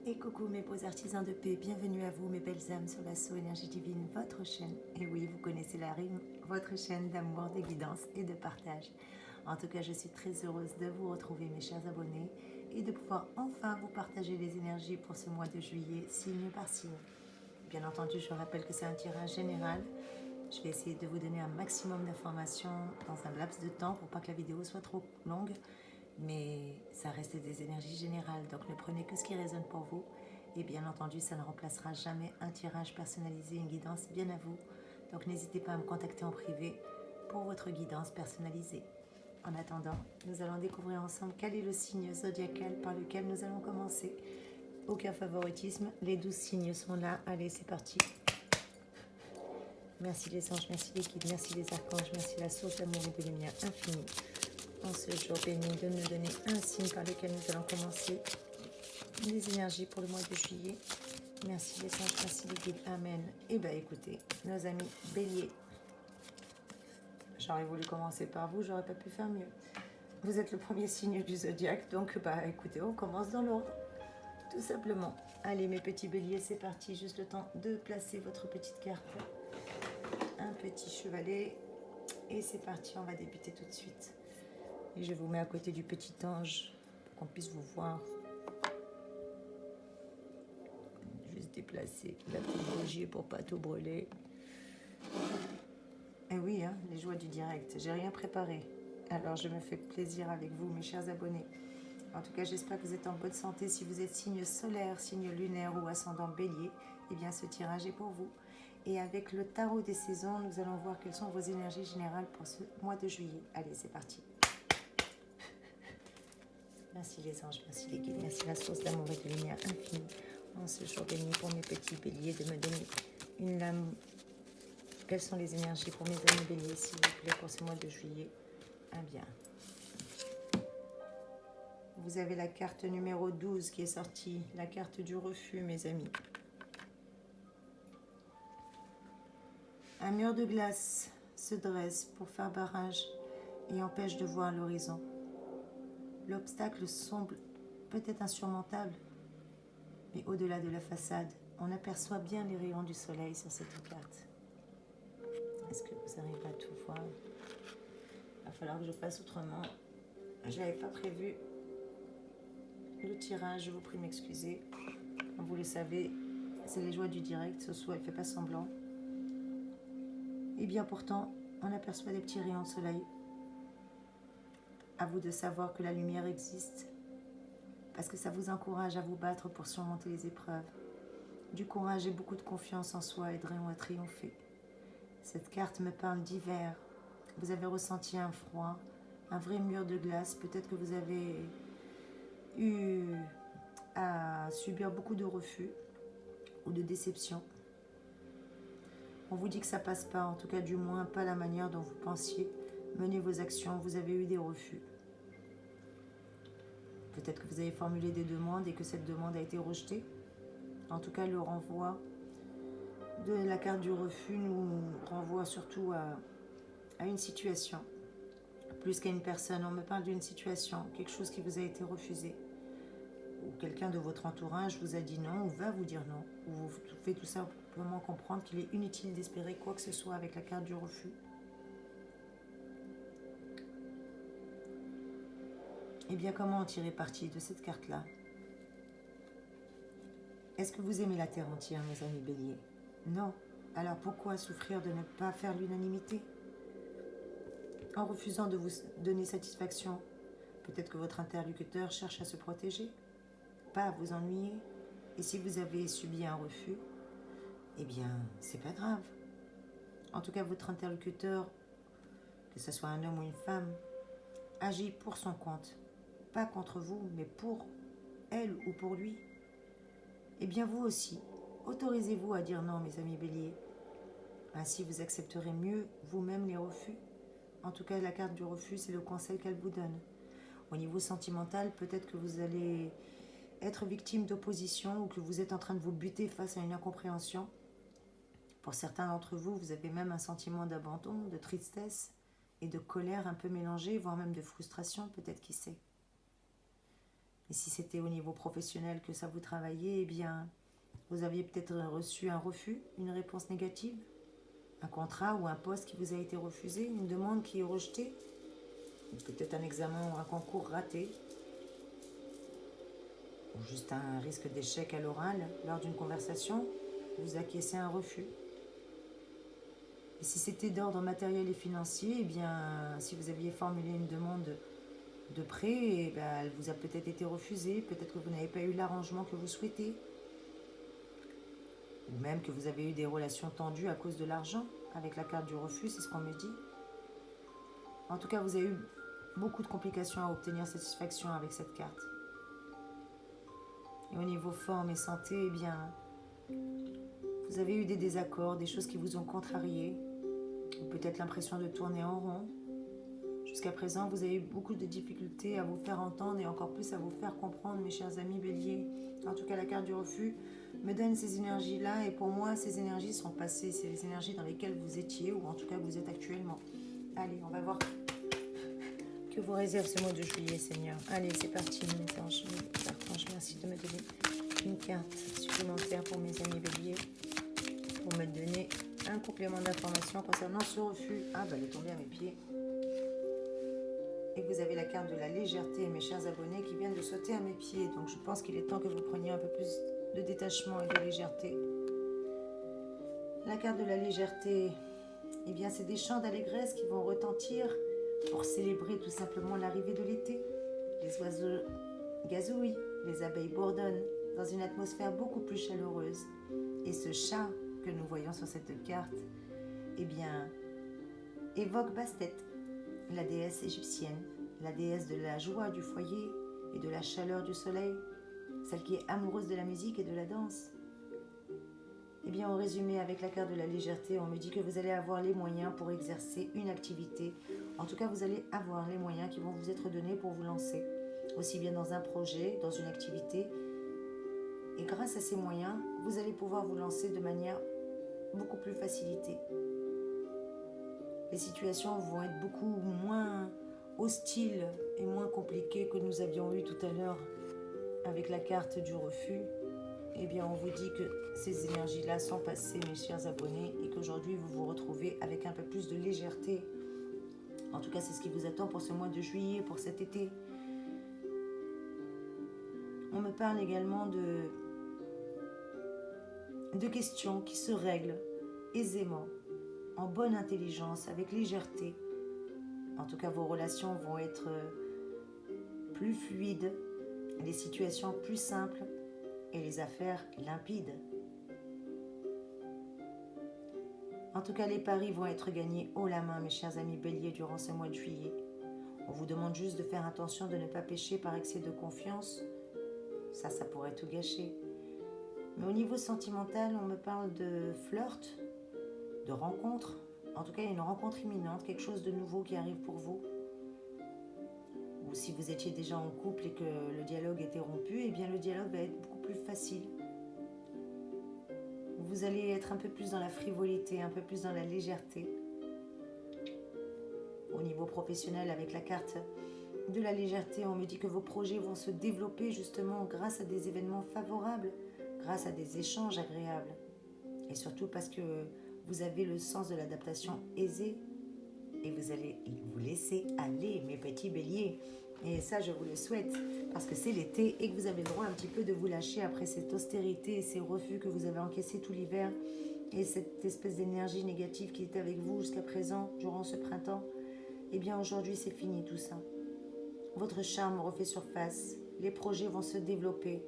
Et coucou mes beaux artisans de paix, bienvenue à vous mes belles âmes sur l'assaut énergie divine, votre chaîne. Et oui, vous connaissez la rime, votre chaîne d'amour, de guidance et de partage. En tout cas, je suis très heureuse de vous retrouver mes chers abonnés et de pouvoir enfin vous partager les énergies pour ce mois de juillet, signe par signe. Bien entendu, je rappelle que c'est un tirage général. Je vais essayer de vous donner un maximum d'informations dans un laps de temps pour pas que la vidéo soit trop longue. Mais ça reste des énergies générales, donc ne prenez que ce qui résonne pour vous. Et bien entendu, ça ne remplacera jamais un tirage personnalisé, une guidance bien à vous. Donc n'hésitez pas à me contacter en privé pour votre guidance personnalisée. En attendant, nous allons découvrir ensemble quel est le signe zodiacal par lequel nous allons commencer. Aucun favoritisme, les 12 signes sont là. Allez, c'est parti. Merci les anges, merci les guides, merci les archanges, merci la source d'amour et de lumière infinie. En ce jour béni, de nous donner un signe par lequel nous allons commencer les énergies pour le mois de juillet. Merci les anges, merci les guides, amen. Et bien écoutez, nos amis béliers, j'aurais voulu commencer par vous, j'aurais pas pu faire mieux. Vous êtes le premier signe du zodiaque, donc écoutez, on commence dans l'ordre, tout simplement. Allez mes petits béliers, c'est parti, juste le temps de placer votre petite carte. Un petit chevalet, et c'est parti, on va débuter tout de suite. Et je vous mets à côté du petit ange pour qu'on puisse vous voir. Juste déplacer la petite bougie pour pas tout brûler. Et oui, hein, les joies du direct. J'ai rien préparé. Alors je me fais plaisir avec vous, mes chers abonnés. En tout cas, j'espère que vous êtes en bonne santé. Si vous êtes signe solaire, signe lunaire ou ascendant bélier, eh bien ce tirage est pour vous. Et avec le tarot des saisons, nous allons voir quelles sont vos énergies générales pour ce mois de juillet. Allez, c'est parti. Merci les anges, merci les guides, merci la source d'amour et de lumière infinie. En ce jour béni pour mes petits béliers, de me donner une lame. Quelles sont les énergies pour mes amis béliers, s'il vous plaît, pour ce mois de juillet? Ah bien. Vous avez la carte numéro 12 qui est sortie, la carte du refus, mes amis. Un mur de glace se dresse pour faire barrage et empêche de voir l'horizon. L'obstacle semble peut-être insurmontable, mais au-delà de la façade, on aperçoit bien les rayons du soleil sur cette carte. Est-ce que vous arrivez à tout voir? Il va falloir que je fasse autrement. Je n'avais pas prévu le tirage, je vous prie de m'excuser. Comme vous le savez, c'est les joies du direct, ce soir, elle ne fait pas semblant. Et bien pourtant, on aperçoit des petits rayons de soleil. À vous de savoir que la lumière existe, parce que ça vous encourage à vous battre pour surmonter les épreuves. Du courage et beaucoup de confiance en soi aideront à triompher. Cette carte me parle d'hiver. Vous avez ressenti un froid, un vrai mur de glace. Peut-être que vous avez eu à subir beaucoup de refus ou de déceptions. On vous dit que ça passe pas, en tout cas du moins pas la manière dont vous pensiez mener vos actions. Vous avez eu des refus. Peut-être que vous avez formulé des demandes et que cette demande a été rejetée. En tout cas, le renvoi de la carte du refus nous renvoie surtout à une situation. Plus qu'à une personne, on me parle d'une situation, quelque chose qui vous a été refusé. Ou quelqu'un de votre entourage vous a dit non ou va vous dire non. Ou vous fait tout simplement comprendre qu'il est inutile d'espérer quoi que ce soit avec la carte du refus. Eh bien, comment en tirer parti de cette carte-là? Est-ce que vous aimez la terre entière, mes amis béliers? Non. Alors pourquoi souffrir de ne pas faire l'unanimité? En refusant de vous donner satisfaction, peut-être que votre interlocuteur cherche à se protéger, pas à vous ennuyer. Et si vous avez subi un refus, eh bien, c'est pas grave. En tout cas, votre interlocuteur, que ce soit un homme ou une femme, agit pour son compte. Pas contre vous, mais pour elle ou pour lui. Eh bien, vous aussi, autorisez-vous à dire non, mes amis béliers. Ainsi, vous accepterez mieux vous-même les refus. En tout cas, la carte du refus, c'est le conseil qu'elle vous donne. Au niveau sentimental, peut-être que vous allez être victime d'opposition ou que vous êtes en train de vous buter face à une incompréhension. Pour certains d'entre vous, vous avez même un sentiment d'abandon, de tristesse et de colère un peu mélangée, voire même de frustration, peut-être, qui sait. Et si c'était au niveau professionnel que ça vous travaillait, eh bien, vous aviez peut-être reçu un refus, une réponse négative, un contrat ou un poste qui vous a été refusé, une demande qui est rejetée, peut-être un examen ou un concours raté, ou juste un risque d'échec à l'oral lors d'une conversation, vous acquiescez un refus. Et si c'était d'ordre matériel et financier, eh bien, si vous aviez formulé une demande de prêt, eh bien, elle vous a peut-être été refusée, peut-être que vous n'avez pas eu l'arrangement que vous souhaitez, ou même que vous avez eu des relations tendues à cause de l'argent, avec la carte du refus, c'est ce qu'on me dit. En tout cas, vous avez eu beaucoup de complications à obtenir satisfaction avec cette carte. Et au niveau forme et santé, eh bien, vous avez eu des désaccords, des choses qui vous ont contrarié, ou peut-être l'impression de tourner en rond. Jusqu'à présent, vous avez eu beaucoup de difficultés à vous faire entendre et encore plus à vous faire comprendre, mes chers amis béliers. En tout cas, la carte du refus me donne ces énergies-là et pour moi, ces énergies sont passées. C'est les énergies dans lesquelles vous étiez ou en tout cas vous êtes actuellement. Allez, on va voir que vous réserve ce mois de juillet, Seigneur. Allez, c'est parti, mes anges. Merci de me donner une carte supplémentaire pour mes amis béliers, pour me donner un complément d'information concernant ce refus. Ah, bah, elle est tombée à mes pieds. Et vous avez la carte de la légèreté, mes chers abonnés, qui viennent de sauter à mes pieds. Donc, je pense qu'il est temps que vous preniez un peu plus de détachement et de légèreté. La carte de la légèreté, eh bien, c'est des chants d'allégresse qui vont retentir pour célébrer tout simplement l'arrivée de l'été. Les oiseaux gazouillent, les abeilles bourdonnent dans une atmosphère beaucoup plus chaleureuse. Et ce chat que nous voyons sur cette carte, eh bien, évoque Bastet, la déesse égyptienne, la déesse de la joie du foyer et de la chaleur du soleil, celle qui est amoureuse de la musique et de la danse. Eh bien, en résumé, avec la carte de la légèreté, on me dit que vous allez avoir les moyens pour exercer une activité. En tout cas, vous allez avoir les moyens qui vont vous être donnés pour vous lancer, aussi bien dans un projet, dans une activité. Et grâce à ces moyens, vous allez pouvoir vous lancer de manière beaucoup plus facilitée. Les situations vont être beaucoup moins hostiles et moins compliquées que nous avions eu tout à l'heure avec la carte du refus. Eh bien, on vous dit que ces énergies-là sont passées, mes chers abonnés, et qu'aujourd'hui, vous vous retrouvez avec un peu plus de légèreté. En tout cas, c'est ce qui vous attend pour ce mois de juillet, pour cet été. On me parle également de questions qui se règlent aisément, en bonne intelligence, avec légèreté. En tout cas, vos relations vont être plus fluides, les situations plus simples et les affaires limpides. En tout cas, les paris vont être gagnés haut la main, mes chers amis béliers, durant ce mois de juillet. On vous demande juste de faire attention de ne pas pécher par excès de confiance. Ça pourrait tout gâcher. Mais au niveau sentimental, on me parle de flirt, de rencontre. En tout cas, il y a une rencontre imminente, quelque chose de nouveau qui arrive pour vous. Ou si vous étiez déjà en couple et que le dialogue était rompu, eh bien le dialogue va être beaucoup plus facile. Vous allez être un peu plus dans la frivolité, un peu plus dans la légèreté. Au niveau professionnel, avec la carte de la légèreté, on me dit que vos projets vont se développer justement grâce à des événements favorables, grâce à des échanges agréables. Et surtout parce que vous avez le sens de l'adaptation aisé et vous allez vous laisser aller, mes petits béliers. Et ça, je vous le souhaite, parce que c'est l'été et que vous avez le droit un petit peu de vous lâcher après cette austérité et ces refus que vous avez encaissés tout l'hiver et cette espèce d'énergie négative qui était avec vous jusqu'à présent, durant ce printemps. Eh bien, aujourd'hui, c'est fini tout ça. Votre charme refait surface, les projets vont se développer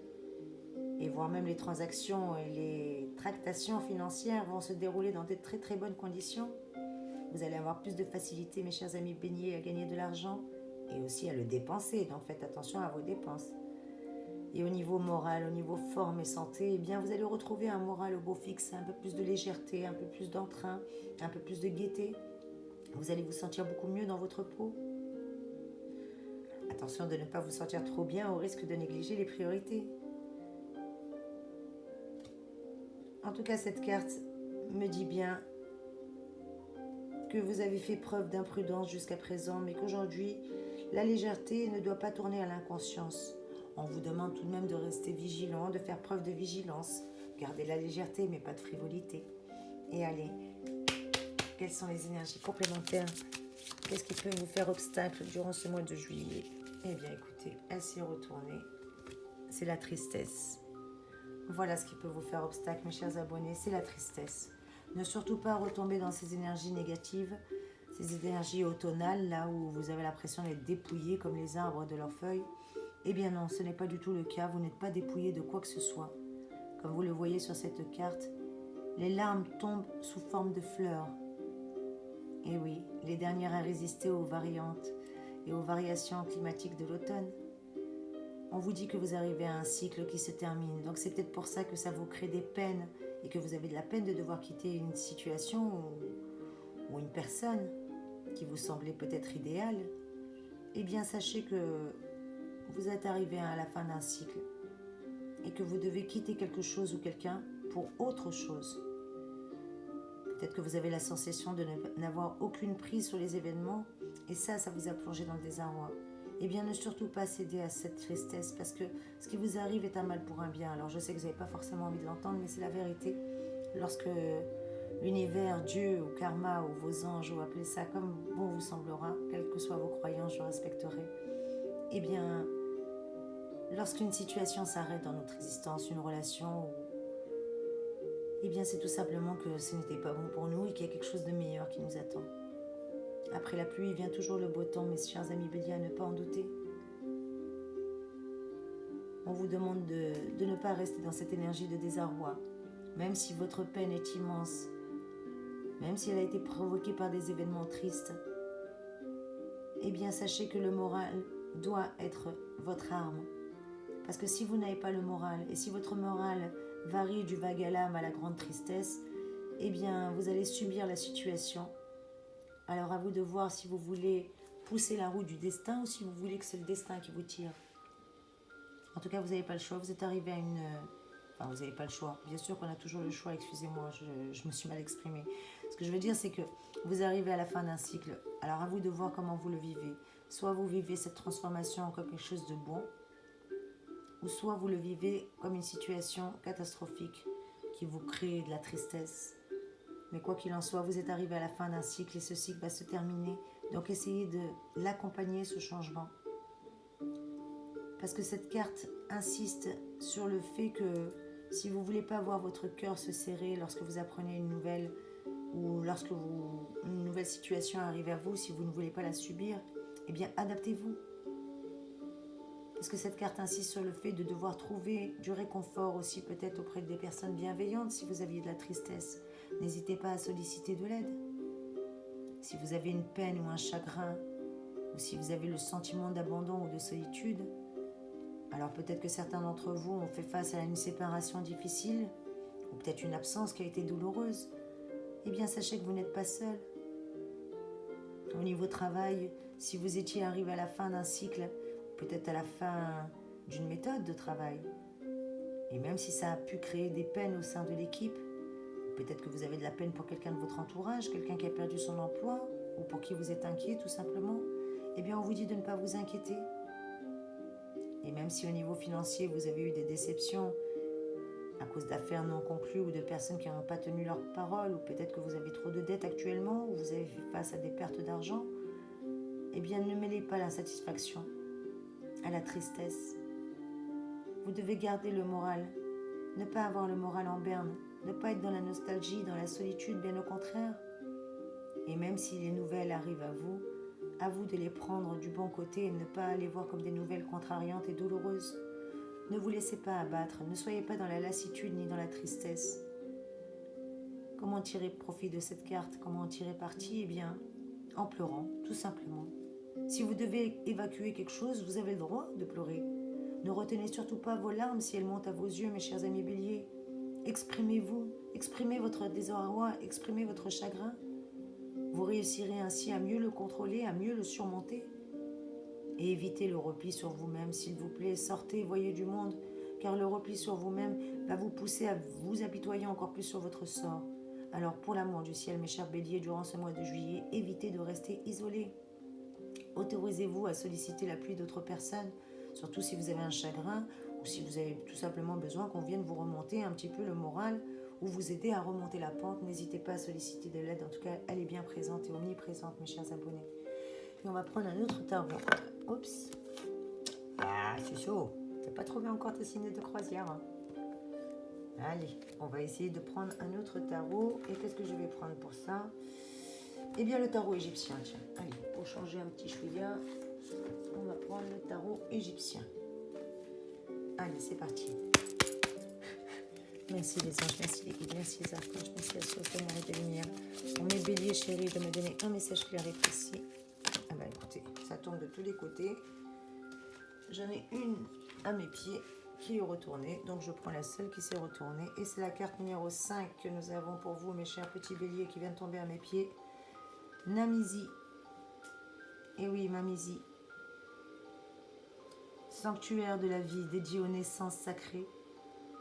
et voire même les transactions et les tractations financières vont se dérouler dans de très très bonnes conditions. Vous allez avoir plus de facilité, mes chers amis béliers, à gagner de l'argent et aussi à le dépenser. Donc faites attention à vos dépenses. Et au niveau moral, au niveau forme et santé, eh bien vous allez retrouver un moral au beau fixe, un peu plus de légèreté, un peu plus d'entrain, un peu plus de gaieté. Vous allez vous sentir beaucoup mieux dans votre peau. Attention de ne pas vous sentir trop bien au risque de négliger les priorités. En tout cas, cette carte me dit bien que vous avez fait preuve d'imprudence jusqu'à présent, mais qu'aujourd'hui, la légèreté ne doit pas tourner à l'inconscience. On vous demande tout de même de rester vigilant, de faire preuve de vigilance. Gardez la légèreté, mais pas de frivolité. Et allez, quelles sont les énergies complémentaires? Qu'est-ce qui peut vous faire obstacle durant ce mois de juillet? Eh bien, écoutez, elle s'est retournée. C'est la tristesse. Voilà ce qui peut vous faire obstacle, mes chers abonnés, c'est la tristesse. Ne surtout pas retomber dans ces énergies négatives, ces énergies automnales, là où vous avez l'impression d'être dépouillés comme les arbres de leurs feuilles. Eh bien non, ce n'est pas du tout le cas, vous n'êtes pas dépouillés de quoi que ce soit. Comme vous le voyez sur cette carte, les larmes tombent sous forme de fleurs. Et oui, les dernières à résister aux variantes et aux variations climatiques de l'automne. On vous dit que vous arrivez à un cycle qui se termine, donc c'est peut-être pour ça que ça vous crée des peines et que vous avez de la peine de devoir quitter une situation ou une personne qui vous semblait peut-être idéale. Eh bien, sachez que vous êtes arrivé à la fin d'un cycle et que vous devez quitter quelque chose ou quelqu'un pour autre chose. Peut-être que vous avez la sensation de n'avoir aucune prise sur les événements et ça vous a plongé dans le désarroi. Eh bien, ne surtout pas céder à cette tristesse parce que ce qui vous arrive est un mal pour un bien. Alors, je sais que vous n'avez pas forcément envie de l'entendre, mais c'est la vérité. Lorsque l'univers, Dieu ou karma ou vos anges, ou appelez ça comme bon vous semblera, quelles que soient vos croyances, je respecterai. Eh bien, lorsqu'une situation s'arrête dans notre existence, une relation, eh bien, c'est tout simplement que ce n'était pas bon pour nous et qu'il y a quelque chose de meilleur qui nous attend. Après la pluie vient toujours le beau temps, mes chers amis béliers, à ne pas en douter. On vous demande de ne pas rester dans cette énergie de désarroi, même si votre peine est immense, même si elle a été provoquée par des événements tristes. Eh bien, sachez que le moral doit être votre arme. Parce que si vous n'avez pas le moral, et si votre moral varie du vague à l'âme à la grande tristesse, eh bien, vous allez subir la situation. Alors à vous de voir si vous voulez pousser la roue du destin ou si vous voulez que c'est le destin qui vous tire. En tout cas, vous n'avez pas le choix, vous êtes arrivé à une... Enfin, vous n'avez pas le choix. Bien sûr qu'on a toujours le choix, excusez-moi, je me suis mal exprimée. Ce que je veux dire, c'est que vous arrivez à la fin d'un cycle. Alors à vous de voir comment vous le vivez. Soit vous vivez cette transformation comme quelque chose de bon, ou soit vous le vivez comme une situation catastrophique qui vous crée de la tristesse. Mais quoi qu'il en soit, vous êtes arrivé à la fin d'un cycle et ce cycle va se terminer. Donc essayez de l'accompagner, ce changement. Parce que cette carte insiste sur le fait que si vous ne voulez pas voir votre cœur se serrer lorsque vous apprenez une nouvelle ou lorsque une nouvelle situation arrive à vous, si vous ne voulez pas la subir, eh bien adaptez-vous. Parce que cette carte insiste sur le fait de devoir trouver du réconfort aussi peut-être auprès des personnes bienveillantes si vous aviez de la tristesse. N'hésitez pas à solliciter de l'aide. Si vous avez une peine ou un chagrin, ou si vous avez le sentiment d'abandon ou de solitude, alors peut-être que certains d'entre vous ont fait face à une séparation difficile, ou peut-être une absence qui a été douloureuse. Eh bien, sachez que vous n'êtes pas seul. Au niveau travail, si vous étiez arrivé à la fin d'un cycle, peut-être à la fin d'une méthode de travail, et même si ça a pu créer des peines au sein de l'équipe, peut-être que vous avez de la peine pour quelqu'un de votre entourage, quelqu'un qui a perdu son emploi, ou pour qui vous êtes inquiet tout simplement, eh bien on vous dit de ne pas vous inquiéter. Et même si au niveau financier vous avez eu des déceptions à cause d'affaires non conclues ou de personnes qui n'ont pas tenu leur parole, ou peut-être que vous avez trop de dettes actuellement, ou vous avez fait face à des pertes d'argent, eh bien ne mêlez pas l'insatisfaction à la tristesse. Vous devez garder le moral, ne pas avoir le moral en berne, ne pas être dans la nostalgie, dans la solitude, bien au contraire. Et même si les nouvelles arrivent à vous de les prendre du bon côté et ne pas les voir comme des nouvelles contrariantes et douloureuses. Ne vous laissez pas abattre, ne soyez pas dans la lassitude ni dans la tristesse. Comment tirer profit de cette carte? Comment en tirer parti? Eh bien, en pleurant, tout simplement. Si vous devez évacuer quelque chose, vous avez le droit de pleurer. Ne retenez surtout pas vos larmes si elles montent à vos yeux, mes chers amis béliers. Exprimez-vous, exprimez votre désarroi, exprimez votre chagrin. Vous réussirez ainsi à mieux le contrôler, à mieux le surmonter. Et évitez le repli sur vous-même, s'il vous plaît. Sortez, voyez du monde, car le repli sur vous-même va vous pousser à vous apitoyer encore plus sur votre sort. Alors, pour l'amour du ciel, mes chers béliers, durant ce mois de juillet, évitez de rester isolés. Autorisez-vous à solliciter l'appui d'autres personnes, Surtout si vous avez un chagrin ou si vous avez tout simplement besoin qu'on vienne vous remonter un petit peu le moral ou vous aider à remonter la pente. N'hésitez pas à solliciter de l'aide. En tout cas, elle est bien présente et omniprésente, mes chers abonnés. Et on va prendre un autre tarot. Oups. Ah, c'est chaud. T'as pas trouvé encore tes signes de croisière, hein? Allez, on va essayer de prendre un autre tarot. Et qu'est-ce que je vais prendre pour ça? Eh bien, le tarot égyptien, tiens. Allez, pour changer un petit chouïa, on va prendre le tarot égyptien. Allez, c'est parti. Merci les anges, merci les guides, merci les archanges, merci à source d'amour et de lumière. Pour mes béliers chéris, de me donner un message clair et précis. Ah bah écoutez, ça tombe de tous les côtés. J'en ai une à mes pieds qui est retournée, donc je prends la seule qui s'est retournée. Et c'est la carte numéro 5 que nous avons pour vous, mes chers petits béliers, qui vient de tomber à mes pieds. Namisi. Et oui, Mamisi. Sanctuaire de la vie dédié aux naissances sacrées.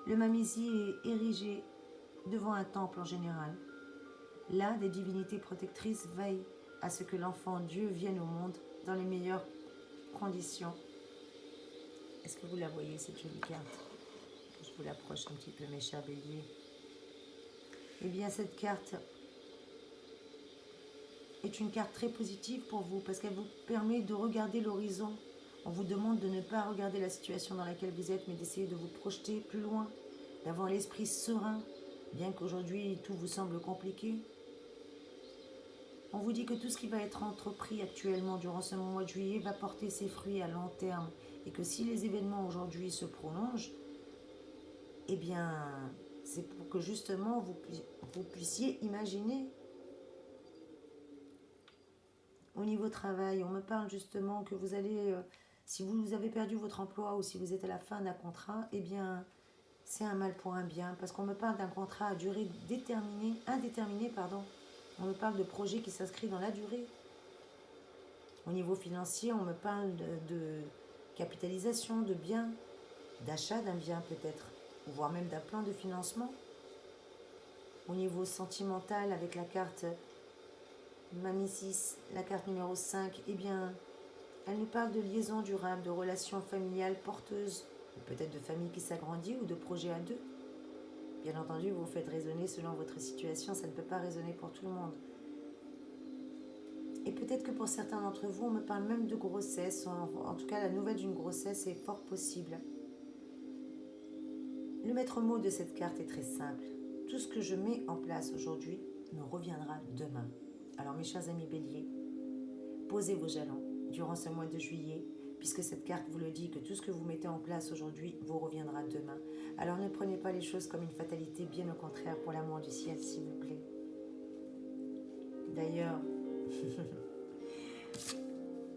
Le Mamisi est érigé devant un temple en général. Là, des divinités protectrices veillent à ce que l'enfant Dieu vienne au monde dans les meilleures conditions. Est-ce que vous la voyez, cette jolie carte? Je vous l'approche un petit peu, mes chers béliers. Eh bien, cette carte est une carte très positive pour vous parce qu'elle vous permet de regarder l'horizon. On vous demande de ne pas regarder la situation dans laquelle vous êtes, mais d'essayer de vous projeter plus loin, d'avoir l'esprit serein, bien qu'aujourd'hui tout vous semble compliqué. On vous dit que tout ce qui va être entrepris actuellement durant ce mois de juillet va porter ses fruits à long terme et que si les événements aujourd'hui se prolongent, eh bien, c'est pour que justement vous puissiez imaginer. Au niveau travail, on me parle justement que vous allez, si vous avez perdu votre emploi ou si vous êtes à la fin d'un contrat, eh bien, c'est un mal pour un bien. Parce qu'on me parle d'un contrat à durée indéterminée. On me parle de projets qui s'inscrivent dans la durée. Au niveau financier, on me parle de capitalisation, de biens, d'achat d'un bien peut-être, voire même d'un plan de financement. Au niveau sentimental, avec la carte Mamie 6, la carte numéro 5, eh bien, elle nous parle de liaison durable, de relations familiales porteuses, peut-être de famille qui s'agrandit ou de projets à deux. Bien entendu, vous faites raisonner selon votre situation, ça ne peut pas résonner pour tout le monde. Et peut-être que pour certains d'entre vous, on me parle même de grossesse, en tout cas la nouvelle d'une grossesse est fort possible. Le maître mot de cette carte est très simple. Tout ce que je mets en place aujourd'hui me reviendra demain. Alors mes chers amis béliers, posez vos jalons durant ce mois de juillet, puisque cette carte vous le dit que tout ce que vous mettez en place aujourd'hui vous reviendra demain. Alors ne prenez pas les choses comme une fatalité, bien au contraire, pour l'amour du ciel, s'il vous plaît. D'ailleurs,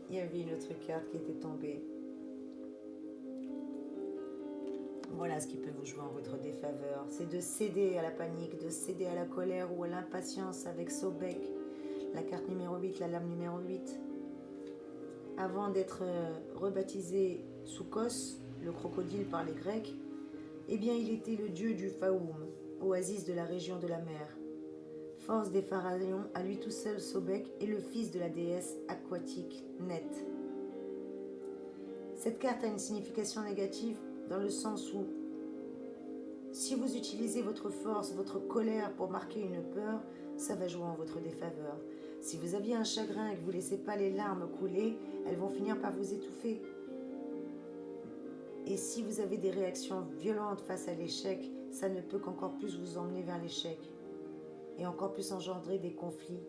il y avait une autre carte qui était tombée. Voilà ce qui peut vous jouer en votre défaveur. C'est de céder à la panique, de céder à la colère ou à l'impatience avec Sobek, la carte numéro 8, la lame numéro 8. Avant d'être rebaptisé Soukos, le crocodile par les Grecs, eh bien il était le dieu du Faoum, oasis de la région de la mer. Force des pharaons, à lui tout seul, Sobek est le fils de la déesse aquatique Net. Cette carte a une signification négative dans le sens où si vous utilisez votre force, votre colère pour marquer une peur, ça va jouer en votre défaveur. Si vous aviez un chagrin et que vous ne laissez pas les larmes couler, elles vont finir par vous étouffer. Et si vous avez des réactions violentes face à l'échec, ça ne peut qu'encore plus vous emmener vers l'échec. Et encore plus engendrer des conflits,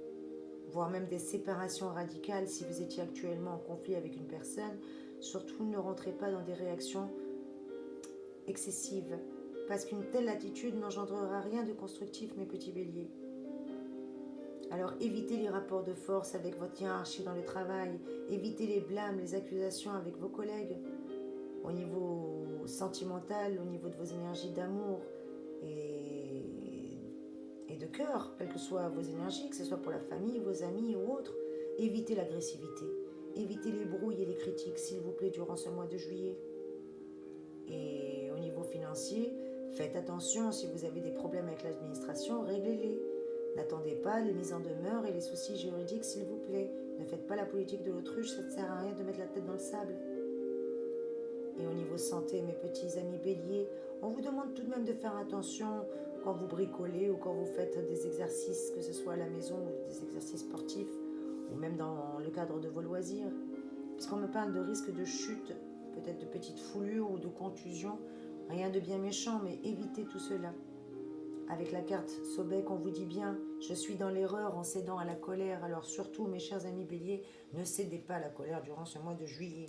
voire même des séparations radicales si vous étiez actuellement en conflit avec une personne. Surtout, ne rentrez pas dans des réactions excessives, parce qu'une telle attitude n'engendrera rien de constructif, mes petits béliers. Alors évitez les rapports de force avec votre hiérarchie dans le travail, évitez les blâmes, les accusations avec vos collègues, au niveau sentimental, au niveau de vos énergies d'amour et de cœur, quelles que soient vos énergies, que ce soit pour la famille, vos amis ou autres. Évitez l'agressivité, évitez les brouilles et les critiques, s'il vous plaît, durant ce mois de juillet. Et au niveau financier, faites attention, si vous avez des problèmes avec l'administration, réglez-les. N'attendez pas les mises en demeure et les soucis juridiques, s'il vous plaît. Ne faites pas la politique de l'autruche, ça ne sert à rien de mettre la tête dans le sable. Et au niveau santé, mes petits amis béliers, on vous demande tout de même de faire attention quand vous bricolez ou quand vous faites des exercices, que ce soit à la maison ou des exercices sportifs, ou même dans le cadre de vos loisirs. Puisqu'on me parle de risque de chute, peut-être de petites foulures ou de contusions. Rien de bien méchant, mais évitez tout cela. Avec la carte Sobek, on vous dit bien, je suis dans l'erreur en cédant à la colère. Alors surtout, mes chers amis béliers, ne cédez pas à la colère durant ce mois de juillet.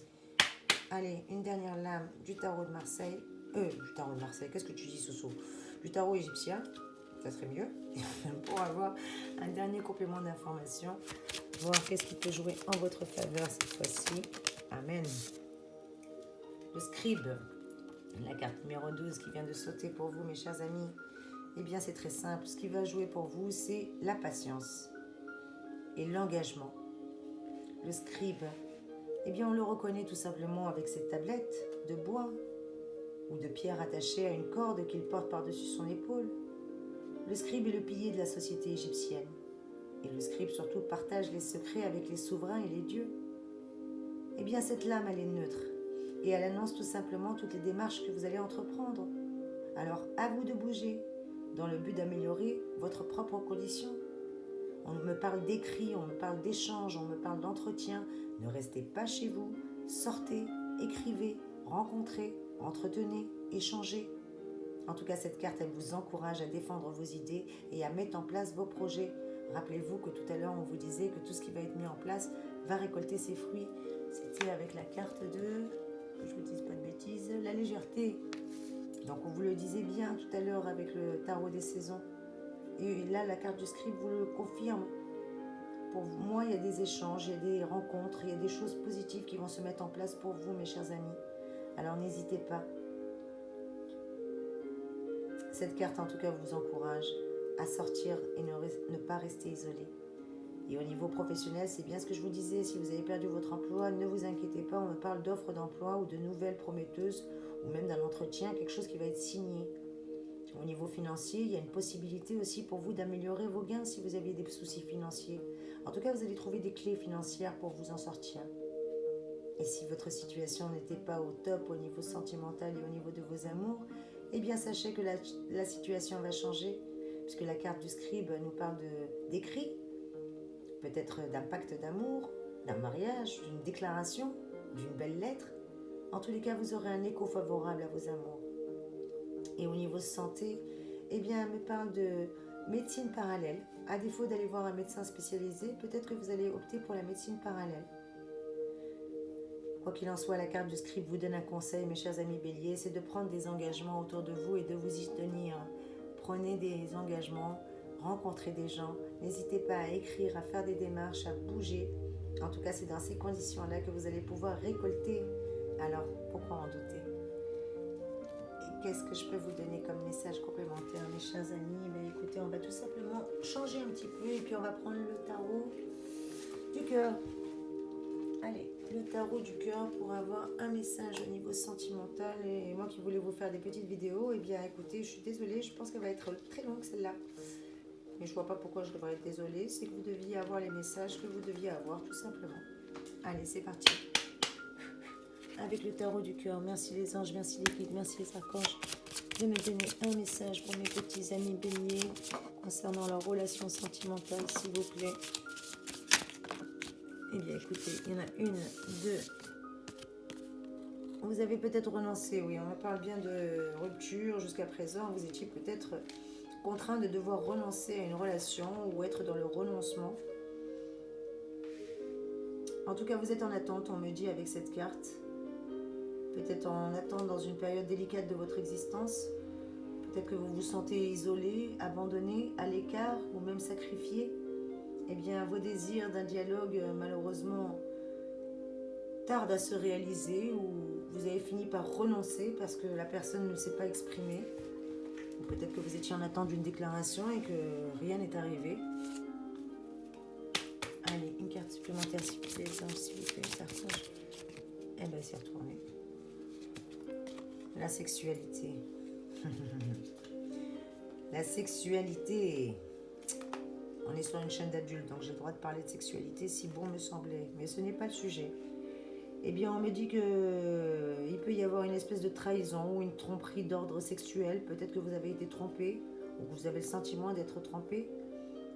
Allez, une dernière lame du tarot de Marseille. Du tarot de Marseille, qu'est-ce que tu dis, Soso? Du tarot égyptien, ça serait mieux, pour avoir un dernier complément d'information. Voir qu'est-ce qui peut jouer en votre faveur cette fois-ci. Amen. Le scribe, la carte numéro 12 qui vient de sauter pour vous, mes chers amis. Eh bien, c'est très simple. Ce qui va jouer pour vous, c'est la patience et l'engagement. Le scribe, eh bien, on le reconnaît tout simplement avec cette tablette de bois ou de pierre attachée à une corde qu'il porte par-dessus son épaule. Le scribe est le pilier de la société égyptienne. Et le scribe surtout partage les secrets avec les souverains et les dieux. Eh bien, cette lame, elle est neutre. Et elle annonce tout simplement toutes les démarches que vous allez entreprendre. Alors, à vous de bouger, dans le but d'améliorer votre propre condition. On me parle d'écrit, on me parle d'échange, on me parle d'entretien. Ne restez pas chez vous, sortez, écrivez, rencontrez, entretenez, échangez. En tout cas, cette carte, elle vous encourage à défendre vos idées et à mettre en place vos projets. Rappelez-vous que tout à l'heure, on vous disait que tout ce qui va être mis en place va récolter ses fruits. C'était avec la carte de, que je ne vous dise pas de bêtises, la légèreté. Donc, on vous le disait bien tout à l'heure avec le tarot des saisons. Et là, la carte du scribe vous le confirme. Pour moi, il y a des échanges, il y a des rencontres, il y a des choses positives qui vont se mettre en place pour vous, mes chers amis. Alors, n'hésitez pas. Cette carte, en tout cas, vous encourage à sortir et ne pas rester isolé. Et au niveau professionnel, c'est bien ce que je vous disais. Si vous avez perdu votre emploi, ne vous inquiétez pas. On me parle d'offres d'emploi ou de nouvelles prometteuses ou même d'un entretien, quelque chose qui va être signé. Au niveau financier, il y a une possibilité aussi pour vous d'améliorer vos gains si vous avez des soucis financiers. En tout cas, vous allez trouver des clés financières pour vous en sortir. Et si votre situation n'était pas au top au niveau sentimental et au niveau de vos amours, eh bien sachez que la situation va changer, puisque la carte du scribe nous parle d'écrit, peut-être d'un pacte d'amour, d'un mariage, d'une déclaration, d'une belle lettre. En tous les cas, vous aurez un écho favorable à vos amours. Et au niveau santé, eh bien, elle me parle de médecine parallèle. À défaut d'aller voir un médecin spécialisé, peut-être que vous allez opter pour la médecine parallèle. Quoi qu'il en soit, la carte du scribe vous donne un conseil, mes chers amis béliers, c'est de prendre des engagements autour de vous et de vous y tenir. Prenez des engagements, rencontrez des gens, n'hésitez pas à écrire, à faire des démarches, à bouger. En tout cas, c'est dans ces conditions-là que vous allez pouvoir récolter. Alors, pourquoi en douter? Et qu'est-ce que je peux vous donner comme message complémentaire, mes chers amis? Mais écoutez, on va tout simplement changer un petit peu et puis on va prendre le tarot du cœur. Allez, le tarot du cœur pour avoir un message au niveau sentimental. Et moi qui voulais vous faire des petites vidéos, eh bien écoutez, je suis désolée, je pense qu'elle va être très longue celle-là. Mais je vois pas pourquoi je devrais être désolée, c'est que vous deviez avoir les messages que vous deviez avoir, tout simplement. Allez, c'est parti. Avec le tarot du cœur, merci les anges, merci les guides, merci les archanges de me donner un message pour mes petits amis béliers concernant leur relation sentimentale, s'il vous plaît. Eh bien, écoutez, il y en a une, deux. Vous avez peut-être renoncé, oui, on me parle bien de rupture jusqu'à présent. Vous étiez peut-être contraint de devoir renoncer à une relation ou être dans le renoncement. En tout cas, vous êtes en attente, on me dit avec cette carte. Peut-être en attente dans une période délicate de votre existence. Peut-être que vous vous sentez isolé, abandonné, à l'écart ou même sacrifié. Eh bien, vos désirs d'un dialogue, malheureusement, tardent à se réaliser ou vous avez fini par renoncer parce que la personne ne s'est pas exprimée. Ou peut-être que vous étiez en attente d'une déclaration et que rien n'est arrivé. Allez, une carte supplémentaire, s'il vous plaît, les anges, s'il vous plaît, les archanges. Eh bien, c'est retourné. La sexualité. La sexualité. On est sur une chaîne d'adultes, donc j'ai le droit de parler de sexualité si bon me semblait. Mais ce n'est pas le sujet. Eh bien, on me dit que il peut y avoir une espèce de trahison ou une tromperie d'ordre sexuel. Peut-être que vous avez été trompé ou que vous avez le sentiment d'être trompé.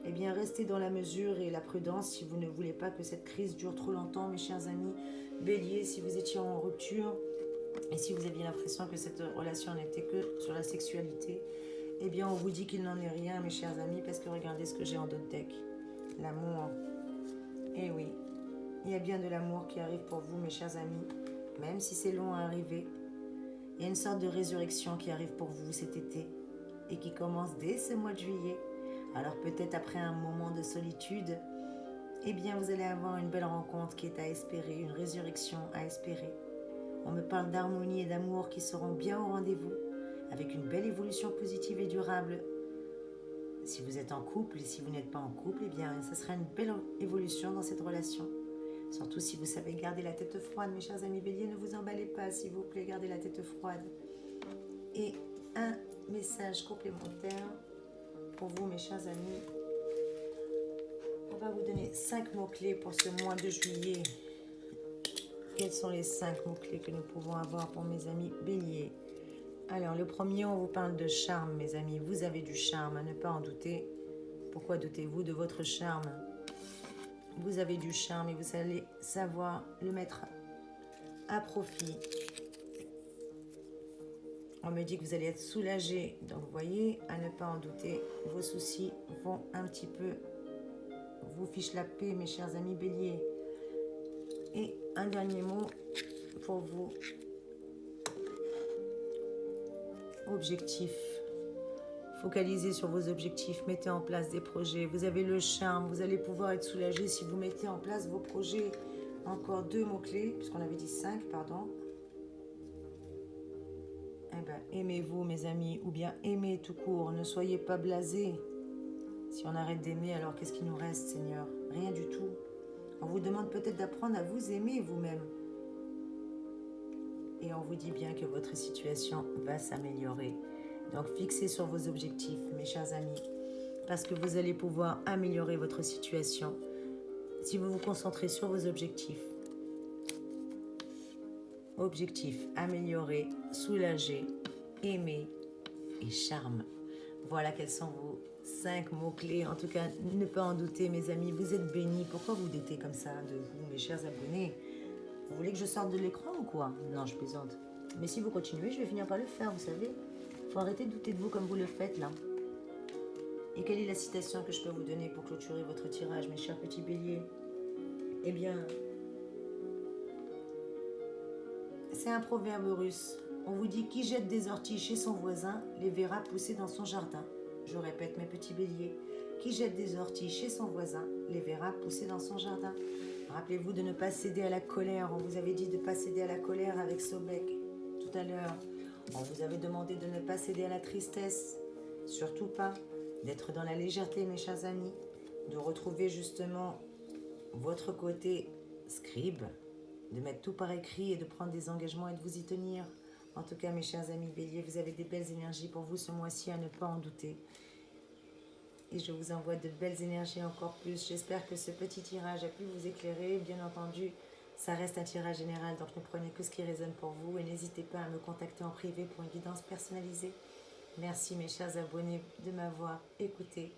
Eh bien, restez dans la mesure et la prudence si vous ne voulez pas que cette crise dure trop longtemps, mes chers amis. Bélier, si vous étiez en rupture et si vous aviez l'impression que cette relation n'était que sur la sexualité, eh bien, on vous dit qu'il n'en est rien, mes chers amis, parce que regardez ce que j'ai en d'autres decks. L'amour. Eh oui, il y a bien de l'amour qui arrive pour vous, mes chers amis, même si c'est long à arriver. Il y a une sorte de résurrection qui arrive pour vous cet été et qui commence dès ce mois de juillet. Alors peut-être après un moment de solitude, eh bien vous allez avoir une belle rencontre qui est à espérer, une résurrection à espérer. On me parle d'harmonie et d'amour qui seront bien au rendez-vous, avec une belle évolution positive et durable. Si vous êtes en couple et si vous n'êtes pas en couple, eh bien ça sera une belle évolution dans cette relation. Surtout si vous savez garder la tête froide, mes chers amis béliers, ne vous emballez pas, s'il vous plaît, gardez la tête froide. Et un message complémentaire pour vous, mes chers amis. On va vous donner 5 mots-clés pour ce mois de juillet. Quels sont les 5 mots-clés que nous pouvons avoir pour mes amis béliers? Alors, le premier, on vous parle de charme, mes amis. Vous avez du charme, à ne pas en douter. Pourquoi doutez-vous de votre charme? Vous avez du charme et vous allez savoir le mettre à profit. On me dit que vous allez être soulagé. Donc, vous voyez, à ne pas en douter, vos soucis vont un petit peu vous fiche la paix, mes chers amis béliers. Et un dernier mot pour vous. Objectif. Focalisez sur vos objectifs, mettez en place des projets. Vous avez le charme, vous allez pouvoir être soulagé si vous mettez en place vos projets. Encore 2 mots-clés, puisqu'on avait dit 5, pardon. Eh bien, aimez-vous, mes amis, ou bien aimez tout court. Ne soyez pas blasés. Si on arrête d'aimer, alors qu'est-ce qui nous reste, Seigneur? Rien du tout. On vous demande peut-être d'apprendre à vous aimer vous-même. Et on vous dit bien que votre situation va s'améliorer. Donc fixez sur vos objectifs, mes chers amis, parce que vous allez pouvoir améliorer votre situation si vous vous concentrez sur vos objectifs. Objectif, améliorer, soulager, aimer et charme. Voilà quels sont vos 5 mots-clés. En tout cas, ne pas en douter, mes amis, vous êtes bénis. Pourquoi vous doutez comme ça de vous, mes chers abonnés? Vous voulez que je sorte de l'écran ou quoi? Non, je plaisante. Mais si vous continuez, je vais finir par le faire, vous savez. Faut arrêter de douter de vous comme vous le faites, là. Et quelle est la citation que je peux vous donner pour clôturer votre tirage, mes chers petits béliers? Eh bien, c'est un proverbe russe. On vous dit qui jette des orties chez son voisin les verra pousser dans son jardin. Je répète, mes petits béliers, qui jette des orties chez son voisin les verra pousser dans son jardin. Rappelez-vous de ne pas céder à la colère. On vous avait dit de ne pas céder à la colère avec Sobek tout à l'heure. On vous avait demandé de ne pas céder à la tristesse. Surtout pas. D'être dans la légèreté, mes chers amis. De retrouver justement votre côté scribe. De mettre tout par écrit et de prendre des engagements et de vous y tenir. En tout cas, mes chers amis béliers, vous avez des belles énergies pour vous ce mois-ci, à ne pas en douter. Et je vous envoie de belles énergies encore plus. J'espère que ce petit tirage a pu vous éclairer. Bien entendu, ça reste un tirage général, donc ne prenez que ce qui résonne pour vous. Et n'hésitez pas à me contacter en privé pour une guidance personnalisée. Merci mes chers abonnés de m'avoir écouté.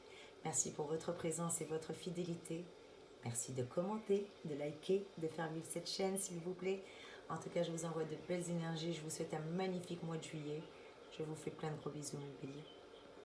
Merci pour votre présence et votre fidélité. Merci de commenter, de liker, de faire vivre cette chaîne s'il vous plaît. En tout cas, je vous envoie de belles énergies. Je vous souhaite un magnifique mois de juillet. Je vous fais plein de gros bisous mes béliers.